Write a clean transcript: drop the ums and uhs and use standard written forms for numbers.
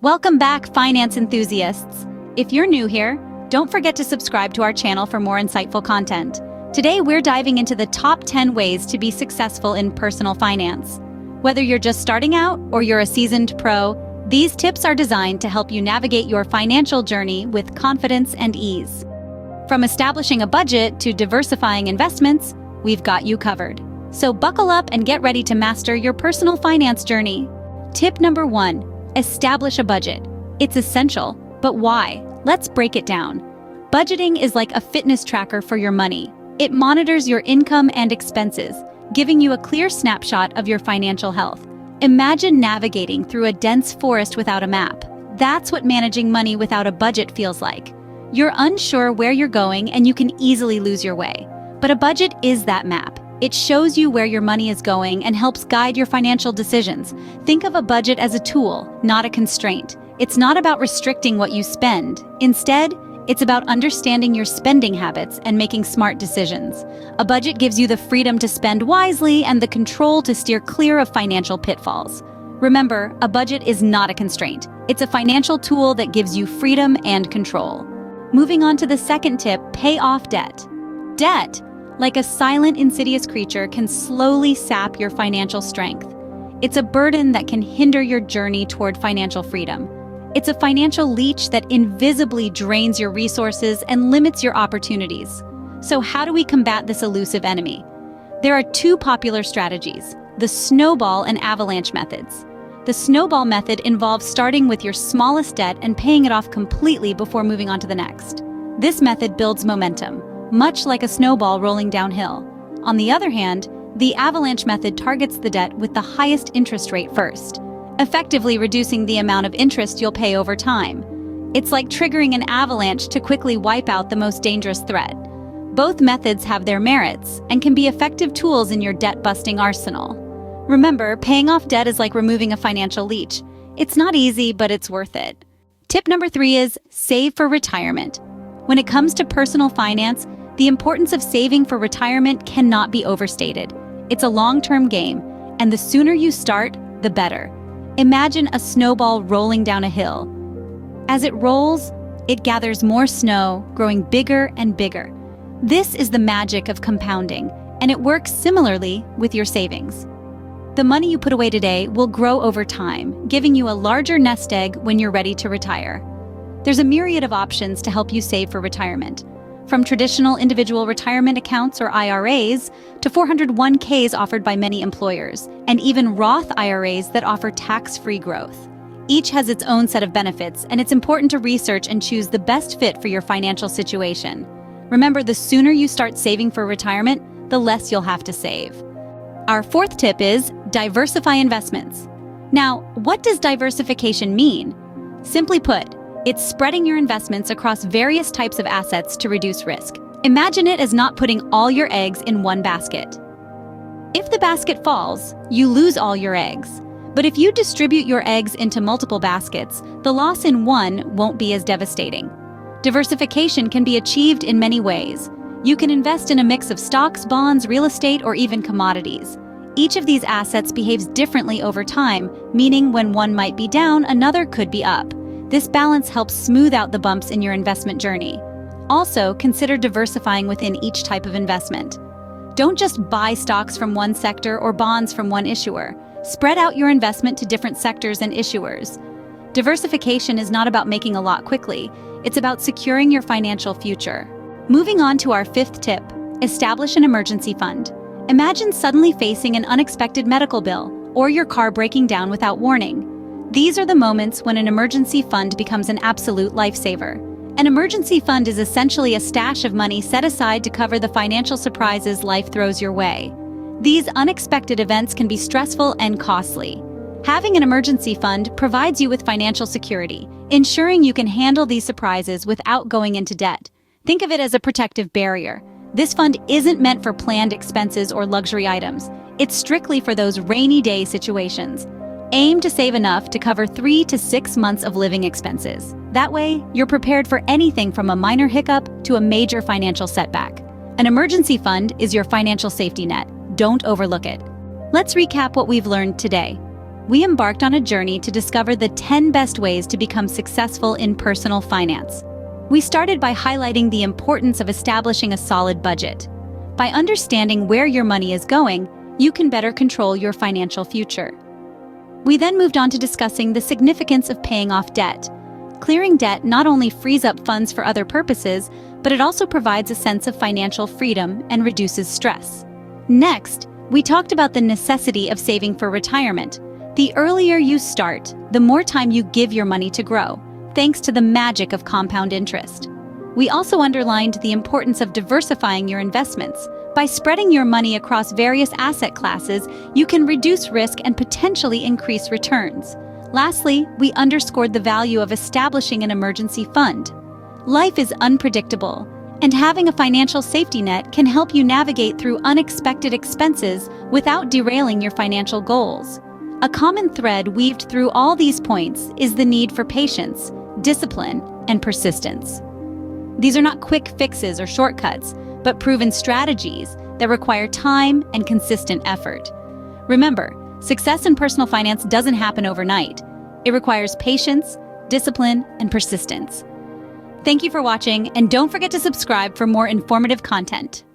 Welcome back, finance enthusiasts. If you're new here, don't forget to subscribe to our channel for more insightful content. Today, we're diving into the top 10 ways to be successful in personal finance. Whether you're just starting out or you're a seasoned pro, these tips are designed to help you navigate your financial journey with confidence and ease. From establishing a budget to diversifying investments, we've got you covered. So buckle up and get ready to master your personal finance journey. Tip number 1, establish a budget. It's essential, but why? Let's break it down. Budgeting is like a fitness tracker for your money. It monitors your income and expenses, giving you a clear snapshot of your financial health. Imagine navigating through a dense forest without a map. That's what managing money without a budget feels like. You're unsure where you're going and you can easily lose your way. But a budget is that map. It shows you where your money is going and helps guide your financial decisions. Think of a budget as a tool, not a constraint. It's not about restricting what you spend. Instead, it's about understanding your spending habits and making smart decisions. A budget gives you the freedom to spend wisely and the control to steer clear of financial pitfalls. Remember, a budget is not a constraint. It's a financial tool that gives you freedom and control. Moving on to the second tip, pay off debt. Debt, like a silent, insidious creature, can slowly sap your financial strength. It's a burden that can hinder your journey toward financial freedom. It's a financial leech that invisibly drains your resources and limits your opportunities. So how do we combat this elusive enemy? There are two popular strategies, the snowball and avalanche methods. The snowball method involves starting with your smallest debt and paying it off completely before moving on to the next. This method builds momentum, much like a snowball rolling downhill. On the other hand, the avalanche method targets the debt with the highest interest rate first, effectively reducing the amount of interest you'll pay over time. It's like triggering an avalanche to quickly wipe out the most dangerous threat. Both methods have their merits and can be effective tools in your debt-busting arsenal. Remember, paying off debt is like removing a financial leech. It's not easy, but it's worth it. Tip number 3 is save for retirement. When it comes to personal finance, the importance of saving for retirement cannot be overstated. It's a long-term game, and the sooner you start, the better. Imagine a snowball rolling down a hill. As it rolls, it gathers more snow, growing bigger and bigger. This is the magic of compounding, and it works similarly with your savings. The money you put away today will grow over time, giving you a larger nest egg when you're ready to retire. There's a myriad of options to help you save for retirement. From traditional individual retirement accounts or IRAs to 401ks offered by many employers, and even Roth IRAs that offer tax-free growth. Each has its own set of benefits, and it's important to research and choose the best fit for your financial situation. Remember, the sooner you start saving for retirement, the less you'll have to save. Our fourth tip is diversify investments. Now, what does diversification mean? Simply put, it's spreading your investments across various types of assets to reduce risk. Imagine it as not putting all your eggs in one basket. If the basket falls, you lose all your eggs. But if you distribute your eggs into multiple baskets, the loss in one won't be as devastating. Diversification can be achieved in many ways. You can invest in a mix of stocks, bonds, real estate, or even commodities. Each of these assets behaves differently over time, meaning when one might be down, another could be up. This balance helps smooth out the bumps in your investment journey. Also, consider diversifying within each type of investment. Don't just buy stocks from one sector or bonds from one issuer. Spread out your investment to different sectors and issuers. Diversification is not about making a lot quickly. It's about securing your financial future. Moving on to our fifth tip, establish an emergency fund. Imagine suddenly facing an unexpected medical bill or your car breaking down without warning. These are the moments when an emergency fund becomes an absolute lifesaver. An emergency fund is essentially a stash of money set aside to cover the financial surprises life throws your way. These unexpected events can be stressful and costly. Having an emergency fund provides you with financial security, ensuring you can handle these surprises without going into debt. Think of it as a protective barrier. This fund isn't meant for planned expenses or luxury items. It's strictly for those rainy day situations. Aim to save enough to cover 3 to 6 months of living expenses. That way, you're prepared for anything from a minor hiccup to a major financial setback. An emergency fund is your financial safety net. Don't overlook it. Let's recap what we've learned today. we embarked on a journey to discover the 10 best ways to become successful in personal finance. We started by highlighting the importance of establishing a solid budget. By understanding where your money is going, you can better control your financial future. We then moved on to discussing the significance of paying off debt. Clearing debt not only frees up funds for other purposes, but it also provides a sense of financial freedom and reduces stress. Next, we talked about the necessity of saving for retirement. The earlier you start, the more time you give your money to grow, thanks to the magic of compound interest. We also underlined the importance of diversifying your investments. By spreading your money across various asset classes, you can reduce risk and potentially increase returns. Lastly, we underscored the value of establishing an emergency fund. Life is unpredictable, and having a financial safety net can help you navigate through unexpected expenses without derailing your financial goals. A common thread weaved through all these points is the need for patience, discipline, and persistence. These are not quick fixes or shortcuts, but proven strategies that require time and consistent effort. Remember, success in personal finance doesn't happen overnight. It requires patience, discipline, and persistence. Thank you for watching, and don't forget to subscribe for more informative content.